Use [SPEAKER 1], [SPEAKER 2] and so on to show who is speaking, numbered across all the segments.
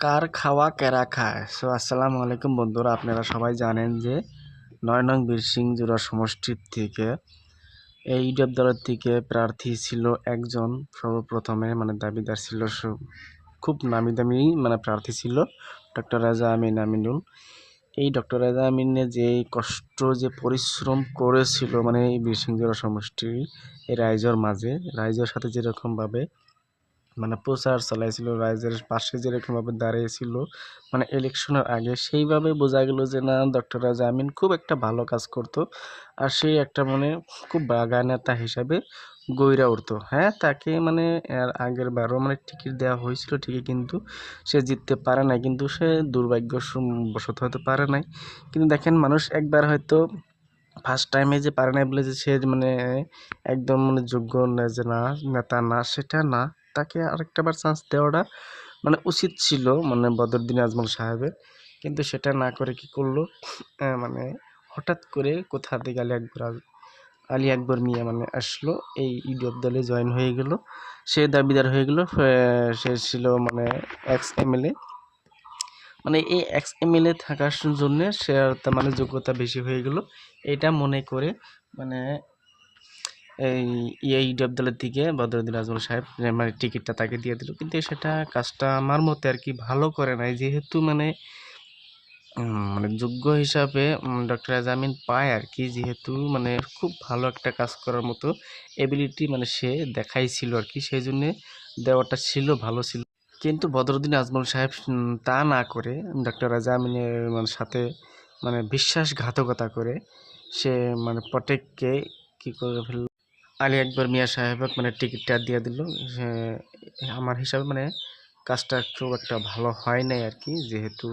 [SPEAKER 1] কার খাওয়া কেরা খায়। আসসালামু আলাইকুম বন্ধুরা, আপনারা সবাই জানেন যে ৯ নং বীরসিংহ জোড়া সমষ্টির থেকে এই ইউডিএফ দলের থেকে প্রার্থী ছিল একজন। সর্বপ্রথমে দাবিদার ছিল, খুব নামি দামি প্রার্থী ছিল ডক্টর রাজা আমিনুল। এই ডক্টর রাজা আমিনে যে কষ্ট যে পরিশ্রম করেছিল এই বীরসিংহ জোড়া সমষ্টির এই রাইজর মাঝে, রাইজর সাথে যেরকমভাবে প্রচার চালাইছিল, রাইজের পাশে যেরকমভাবে দাঁড়িয়েছিল ইলেকশনের আগে, সেইভাবে বোঝা গেল যে না, ডক্টর রাজা আমিন খুব একটা ভালো কাজ করত। আর সেই একটা খুব বাগা নেতা হিসাবে গইরা উঠতো। হ্যাঁ, তাকে এর আগের বারও টিকিট দেওয়া হয়েছিল ঠিকই, কিন্তু সে জিততে পারে নাই। কিন্তু সে দুর্ভাগ্যবশত হতে পারে নাই। কিন্তু দেখেন, মানুষ একবার হয়তো ফার্স্ট টাইমে যে পারে নাই বলে যে সে একদম যোগ্য যে না, নেতা না, সেটা না। তাকে আরেকটা বার চান্স দেওয়াটা উচিত ছিল বদরুদ্দিন আজমল সাহেবের। কিন্তু সেটা না করে কি করলো, হঠাৎ করে কোথা থেকে আলী আকবর মিয়া আসলো, এই ইউডিএফ দলে জয়েন হয়ে গেল। সে দাবিদার হয়ে গেল। সে ছিল এক্স এমএলএ। এই এক্স এমএলএ থাকার জন্য সে তার যোগ্যতা বেশি হয়ে গেল। এটা মনে করে এই ইউডিএফ দলের দিকে বদরুদ্দিন আজমল সাহেব টিকিটটা তাকে দিয়ে দিল। কিন্তু সেটা কাজটা আমার মতে আর কি ভালো করে নাই, যেহেতু যোগ্য হিসাবে ডক্টর আজামিন পায় আর কি, যেহেতু খুব ভালো একটা কাজ করার মতো এবিলিটি সে দেখাইছিল আর কি, সেই জন্যে দেওয়াটা ছিল, ভালো ছিল। কিন্তু বদরুদ্দিন আজমল সাহেব তা না করে ডক্টর আজামিনের সাথে বিশ্বাসঘাতকতা করে সে পটেককে কি করে ফেলল, আলী আকবর মিয়া সাহেবক টিকিটটা দিয়ে দিল। আমার হিসাবে কাজটা খুব একটা ভালো হয় নাই আর কি, যেহেতু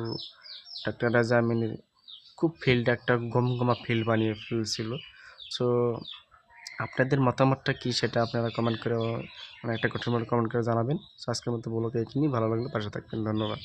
[SPEAKER 1] ডক্টর রাজা আমিনের খুব ফিল্ড একটা গমগমা ফিল্ড বানিয়ে ফেলছিল। সো আপনাদের মতামতটা কি, সেটা আপনারা কমেন্ট করে একটা কঠিন কমেন্ট করে জানাবেন। আজকের মতো বলতে এখানেই, ভালো লাগলে পাশে থাকবেন। ধন্যবাদ।